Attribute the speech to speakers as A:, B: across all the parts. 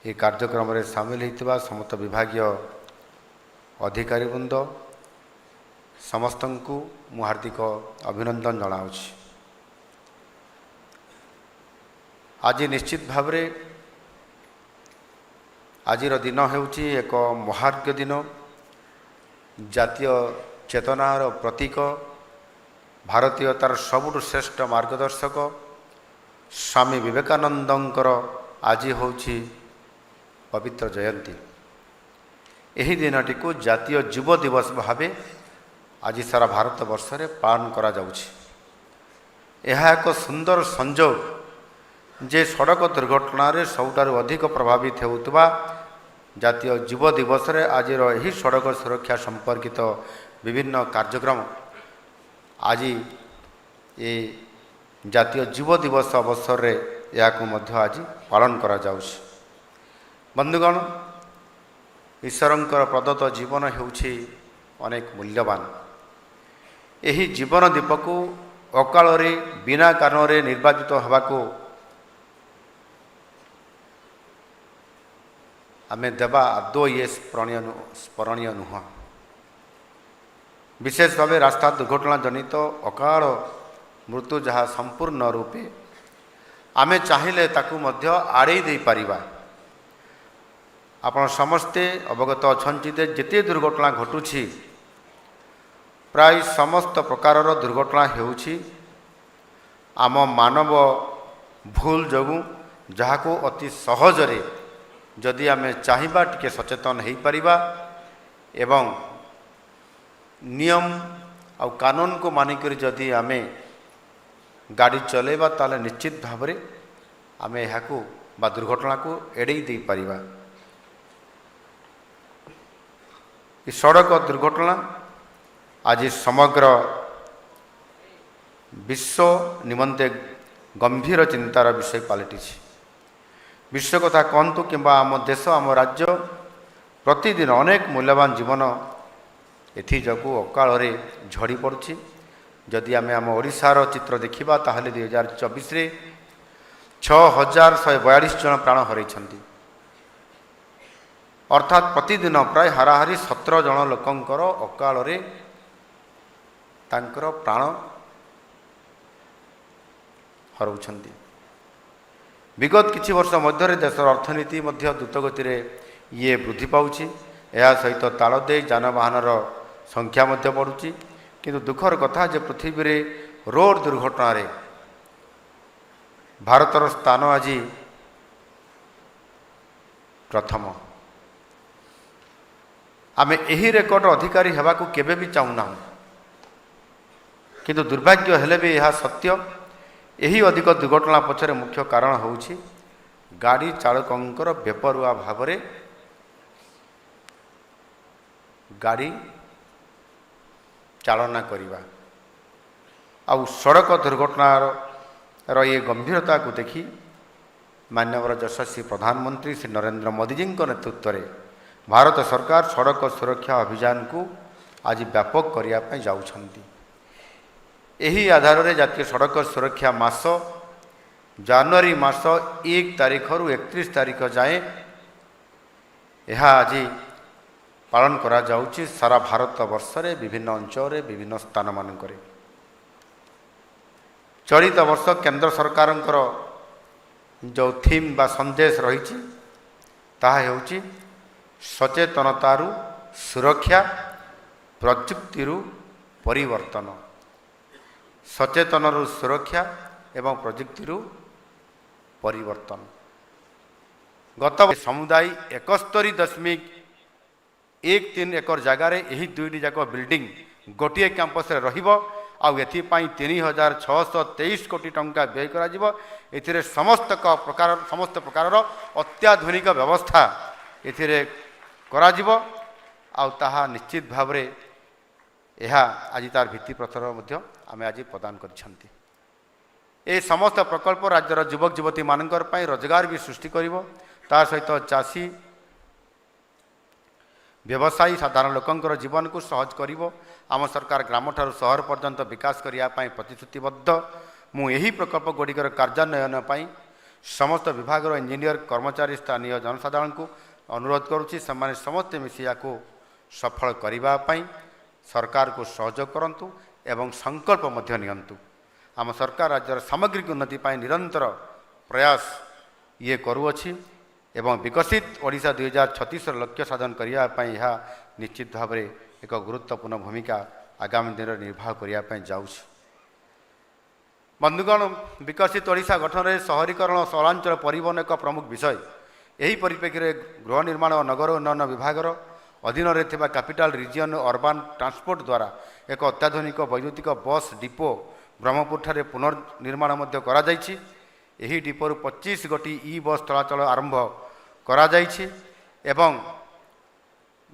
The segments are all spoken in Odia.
A: ଏ କାର୍ଯ୍ୟକ୍ରମରେ ସାମିଲ ହୋଇଥିବା ସମସ୍ତ ବିଭାଗୀୟ ଅଧିକାରୀବୃନ୍ଦ ସମସ୍ତଙ୍କୁ ମୁଁ ହାର୍ଦ୍ଦିକ ଅଭିନନ୍ଦନ ଜଣାଉଛି। ଆଜି ନିଶ୍ଚିତ ଭାବରେ ଆଜିର ଦିନ ହେଉଛି ଏକ ମହାର୍ଘ୍ୟ ଦିନ, ଜାତୀୟ ଚେତନାର ପ୍ରତୀକ, ଭାରତୀୟତାର ସବୁଠୁ ଶ୍ରେଷ୍ଠ ମାର୍ଗଦର୍ଶକ ସ୍ୱାମୀ ବିବେକାନନ୍ଦଙ୍କର ଆଜି ହେଉଛି ପବିତ୍ର ଜୟନ୍ତୀ। ଏହି ଦିନଟିକୁ ଜାତୀୟ ଯୁବ ଦିବସ ଭାବେ ଆଜି ସାରା ଭାରତ ବର୍ଷରେ ପାଳନ କରାଯାଉଛି। ଏହା ଏକ ସୁନ୍ଦର ସଂଯୋଗ ଯେ ସଡ଼କ ଦୁର୍ଘଟଣାରେ ସବୁଠାରୁ ଅଧିକ ପ୍ରଭାବିତ ହେଉଥିବା ଜାତୀୟ ଯୁବ ଦିବସରେ ଆଜିର ଏହି ସଡ଼କ ସୁରକ୍ଷା ସମ୍ପର୍କିତ ବିଭିନ୍ନ କାର୍ଯ୍ୟକ୍ରମ ଆଜି ଏ ଜାତୀୟ ଯୁବ ଦିବସ ଅବସରରେ ଏହାକୁ ମଧ୍ୟ ଆଜି ପାଳନ କରାଯାଉଛି। ବନ୍ଧୁଗଣ, ଈଶ୍ୱରଙ୍କର ପ୍ରଦତ୍ତ ଜୀବନ ହେଉଛି ଅନେକ ମୂଲ୍ୟବାନ। ଏହି ଜୀବନ ଦୀପକୁ ଅକାଳରେ ବିନା କାରଣରେ ନିର୍ବାଚିତ ହେବାକୁ ଆମେ ଦେବା ଆଦୌ ଇଏ ସ୍ମରଣୀୟ ନୁହଁ। ବିଶେଷ ଭାବେ ରାସ୍ତା ଦୁର୍ଘଟଣା ଜନିତ ଅକାଳ ମୃତ୍ୟୁ ଯାହା ସମ୍ପୂର୍ଣ୍ଣ ରୂପେ ଆମେ ଚାହିଁଲେ ତାକୁ ମଧ୍ୟ ଆଡ଼େଇ ଦେଇପାରିବା। ଆପଣ ସମସ୍ତେ ଅବଗତ ଅଛନ୍ତି ଯେ ଯେତେ ଦୁର୍ଘଟଣା ଘଟୁଛି, ପ୍ରାୟ ସମସ୍ତ ପ୍ରକାରର ଦୁର୍ଘଟଣା ହେଉଛି ଆମ ମାନବ ଭୁଲ ଯୋଗୁଁ, ଯାହାକୁ ଅତି ସହଜରେ ଯଦି ଆମେ ଚାହିଁବା ଟିକେ ସଚେତନ ହୋଇପାରିବା ଏବଂ ନିୟମ ଆଉ କାନୁନକୁ ମାନିକରି ଯଦି ଆମେ ଗାଡ଼ି ଚଲାଇବା ତାହେଲେ ନିଶ୍ଚିତ ଭାବରେ ଆମେ ଏହାକୁ ବା ଦୁର୍ଘଟଣାକୁ ଏଡ଼େଇ ଦେଇପାରିବା। ଏ ସଡ଼କ ଦୁର୍ଘଟଣା ଆଜି ସମଗ୍ର ବିଶ୍ୱ ନିମନ୍ତେ ଗମ୍ଭୀର ଚିନ୍ତାର ବିଷୟ ପାଲଟିଛି। ବିଶ୍ୱ କଥା କହନ୍ତୁ କିମ୍ବା ଆମ ଦେଶ, ଆମ ରାଜ୍ୟ, ପ୍ରତିଦିନ ଅନେକ ମୂଲ୍ୟବାନ ଜୀବନ ଏଥିଯୋଗୁଁ ଅକାଳରେ ଝଡ଼ି ପଡ଼ୁଛି। ଯଦି ଆମେ ଆମ ଓଡ଼ିଶାର ଚିତ୍ର ଦେଖିବା ତାହେଲେ 2024ରେ 6142 ଜଣ ପ୍ରାଣ ହରାଇଛନ୍ତି। ଅର୍ଥାତ୍ ପ୍ରତିଦିନ ପ୍ରାୟ ହାରାହାରି 17 ଜଣ ଲୋକଙ୍କର ଅକାଳରେ ତାଙ୍କର ପ୍ରାଣ ହରାଉଛନ୍ତି। ବିଗତ କିଛି ବର୍ଷ ମଧ୍ୟରେ ଦେଶର ଅର୍ଥନୀତି ମଧ୍ୟ ଦ୍ରୁତଗତିରେ ବୃଦ୍ଧି ପାଉଛି। ଏହା ସହିତ ତାଳ ଦେଇ ଯାନବାହନର ସଂଖ୍ୟା ମଧ୍ୟ ବଢ଼ୁଛି। କିନ୍ତୁ ଦୁଃଖର କଥା ଯେ ପୃଥିବୀରେ ରୋଡ଼ ଦୁର୍ଘଟଣାରେ ଭାରତର ସ୍ଥାନ ଆଜି ପ୍ରଥମ। ଆମେ ଏହି ରେକର୍ଡର ଅଧିକାରୀ ହେବାକୁ କେବେ ବି ଚାହୁଁନାହୁଁ, କିନ୍ତୁ ଦୁର୍ଭାଗ୍ୟ ହେଲେ ବି ଏହା ସତ୍ୟ। ଏହି ଅଧିକ ଦୁର୍ଘଟଣା ପଛରେ ମୁଖ୍ୟ କାରଣ ହେଉଛି ଗାଡ଼ି ଚାଳକଙ୍କର ବେପରୁଆ ଭାବରେ ଗାଡ଼ି ଚାଳନା କରିବା। ଆଉ ସଡ଼କ ଦୁର୍ଘଟଣାର ଏ ଗମ୍ଭୀରତାକୁ ଦେଖି ମାନ୍ୟବର ଯଶସ୍ୱୀ ପ୍ରଧାନମନ୍ତ୍ରୀ ଶ୍ରୀ ନରେନ୍ଦ୍ର ମୋଦିଜୀଙ୍କ ନେତୃତ୍ୱରେ ଭାରତ ସରକାର ସଡ଼କ ସୁରକ୍ଷା ଅଭିଯାନକୁ ଆଜି ବ୍ୟାପକ କରିବା ପାଇଁ ଯାଉଛନ୍ତି। ଏହି ଆଧାରରେ ଜାତୀୟ ସଡ଼କ ସୁରକ୍ଷା ମାସ ଜାନୁଆରୀ ମାସ 1 ତାରିଖରୁ 31 ତାରିଖ ଯାଏଁ ଏହା ଆଜି ପାଳନ କରାଯାଉଛି ସାରା ଭାରତ ବର୍ଷରେ ବିଭିନ୍ନ ଅଞ୍ଚଳରେ ବିଭିନ୍ନ ସ୍ଥାନମାନଙ୍କରେ। ଚଳିତ ବର୍ଷ କେନ୍ଦ୍ର ସରକାରଙ୍କର ଯେଉଁ ଥିମ୍ ବା ସନ୍ଦେଶ ରହିଛି ତାହା ହେଉଛି ସଚେତନତାରୁ ସୁରକ୍ଷା, ପ୍ରଯୁକ୍ତିରୁ ପରିବର୍ତ୍ତନ। ସଚେତନରୁ ସୁରକ୍ଷା ଏବଂ ପ୍ରଯୁକ୍ତିରୁ ପରିବର୍ତ୍ତନ। ଗତ ସମୁଦାୟ 71.13 ଏକର ଜାଗାରେ ଏହି ଦୁଇଟି ଯାକ ବିଲ୍ଡିଂ ଗୋଟିଏ କ୍ୟାମ୍ପସରେ ରହିବ। ଆଉ ଏଥିପାଇଁ 3623 କୋଟି ଟଙ୍କା ବ୍ୟୟ କରାଯିବ। ଏଥିରେ ସମସ୍ତ ପ୍ରକାରର ଅତ୍ୟାଧୁନିକ ବ୍ୟବସ୍ଥା ଏଥିରେ କରାଯିବ। ଆଉ ତାହା ନିଶ୍ଚିତ ଭାବରେ ଏହା ଆଜି ତାର ଭିତ୍ତିପ୍ରସ୍ତର ମଧ୍ୟ ଆମେ ଆଜି ପ୍ରଦାନ କରିଛନ୍ତି। ଏ ସମସ୍ତ ପ୍ରକଳ୍ପ ରାଜ୍ୟର ଯୁବକ ଯୁବତୀମାନଙ୍କର ପାଇଁ ରୋଜଗାର ବି ସୃଷ୍ଟି କରିବ। ତା ସହିତ ଚାଷୀ, ବ୍ୟବସାୟୀ, ସାଧାରଣ ଲୋକଙ୍କର ଜୀବନକୁ ସହଜ କରିବ। ଆମ ସରକାର ଗ୍ରାମଠାରୁ ସହର ପର୍ଯ୍ୟନ୍ତ ବିକାଶ କରିବା ପାଇଁ ପ୍ରତିଶ୍ରୁତିବଦ୍ଧ। ମୁଁ ଏହି ପ୍ରକଳ୍ପ ଗୁଡ଼ିକର କାର୍ଯ୍ୟାନ୍ୱୟନ ପାଇଁ समस्त विभाग इंजीनियर कर्मचारी स्थानीय जनसाधारण को अनुरोध करुच्ची से समस्ते मिसी या सफल करने सरकार को सहयोग करूँ एवं संकल्प मध्य नियंतु। आम सरकार राज्यर सामग्रिक उन्नति पर निरंतर प्रयास ये करुअछि एवं विकसित ओडिशा 2036 लक्ष्य साधन करने यह निश्चित भाव में एक गुरुत्वपूर्ण भूमिका आगामी दिन में निर्वाह करने जाऊँगी। बंधुगण, विकसित ओडिशा गठन में सहरीकरण और सहरांचल परिवहन एक प्रमुख विषय। यही परिप्रेक्षी में गृह निर्माण और नगर उन्नयन विभाग अधीन में कैपिटल रिजियन अर्बान ट्रांसपोर्ट द्वारा एक अत्याधुनिक वैद्युतिक बस डिपो ब्रह्मपुर ठारे पुनर्निर्माण करा जायछि। एही डिपोरु 25 गोटी ई बस चलाचल आरंभ करा जायछि एवं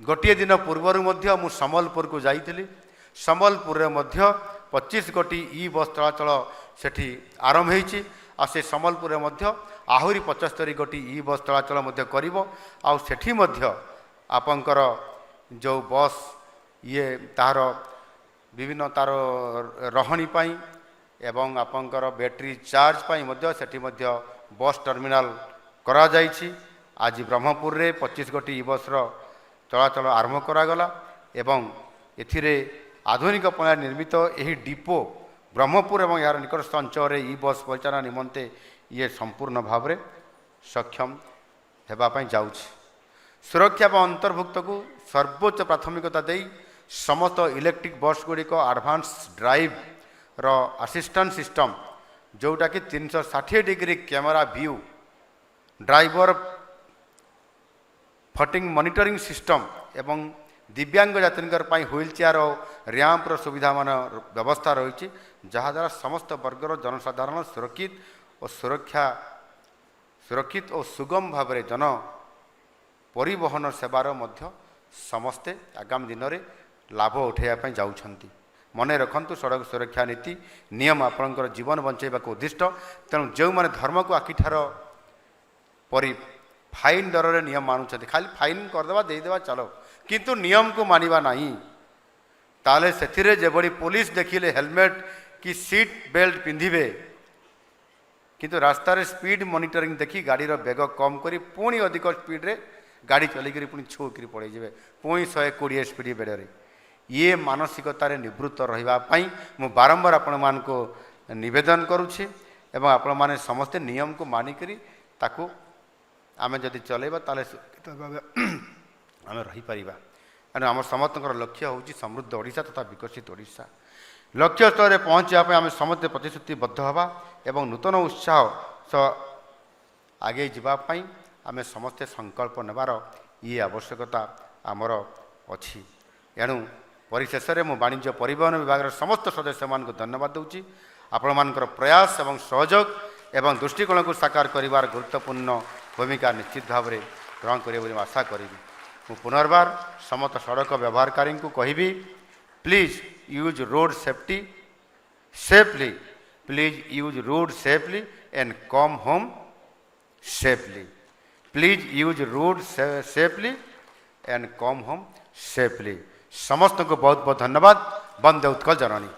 A: गोटे दिन पूर्वर मध्य मु संबलपुर को जाइथिली। संबलपुर रे मध्य 25 गोटी ई बस चलाचल सेठी आरंभ होइछि आ से संबलपुर रे मध्य आहुरी 75 गोटी ई बस चलाचल मध्य करिवो आ सेठी मध्य आपनकर जो बस ये तार विभिन्न तार रहणी पाई एवं आपनकर बैटरी चार्ज पाई मध्य सेठी मध्य बस टर्मिनाल करा जाइछि। आज ब्रह्मपुर रे 25 गोटी ई बस रो चलाचल आरंभ करागला एवं एथिरे आधुनिक प्रणाली निर्मित यही डिपो ब्रह्मपुर एवं यार निकटस्थ अंचल ई बस परिचालन निमंते ये संपूर्ण भाव में सक्षम होगापी जाऊँगी। सुरक्षा व अंतर्भुक्त को सर्वोच्च प्राथमिकता दे समस्त इलेक्ट्रिक बस गुड़िक एडवांस ड्राइव रो असिस्टेंट सिस्टम जोटा कि 360 degree camera view driver fatigue monitoring system एवं दिव्यांग यात्रींकर व्हील चेयर और रैंपर सुविधा मान व्यवस्था रही जहाद्वारा समस्त वर्गर जनसाधारण सुरक्षित और सुगम भाव में जन परिवहन सेवार मध्य समस्ते आगामी दिन में लाभ उठाइवाई जाऊँगी। मन रखु सड़क सुरक्षा नीति नियम आपणकर जीवन बंचाइबा उद्दिष्ट। तेणु जो मैंने धर्म को आखिठार परी फाइन दर में नियम मानुंट खाली फाइन करदेवा देदेवा चलो किंतु नियम को मानिबा नहीं ताले से जेबड़ी पुलिस देखिले हेलमेट कि सीट बेल्ट पिंधिबे किंतु रास्तार स्पीड मॉनिटरिंग देखी गाड़ीर बेग कम करी पुणी अधिक स्पीड रे गाड़ी चलिक पुणी छुकी पड़े पुणी 120 स्पीड बेड़े ये मानसिकतार निवृत्त रही मु बारंबार आपण मान को निवेदन करुच्छे एवं आपण माने समस्ते नियम को मानिकरी ताकू आमे जदि चलेबा ताले आम रहीपर। आम समस्त लक्ष्य हूँ समृद्ध ओडिशा तथा विकसित ओडिशा। लक्ष्य स्तर में पहुँचापी आम समस्ते प्रतिश्रुतिबद्ध हवा एवं नूतन उत्साह सह आगे जावाई आम समस्ते संकल्प नेबार ये आवश्यकता आमर अच्छी। एणु परिशेष में मु वाणिज्य परिवहन विभाग समस्त सदस्य मान धन्यवाद दूची। आपण मानकर प्रयास एवं सहयोग एवं दृष्टिकोण को साकार करिवार गुरुत्वपूर्ण भूमिका निश्चित भाव में ग्रहण करें आशा करी। मु पुनर्बार समस्त सड़क व्यवहारकारी को कहबी please use road safety safely, please use road safely and come home safely, please use road safely and come home safely. समस्त को बहुत बहुत धन्यवाद। वंदे उत्कल जननी।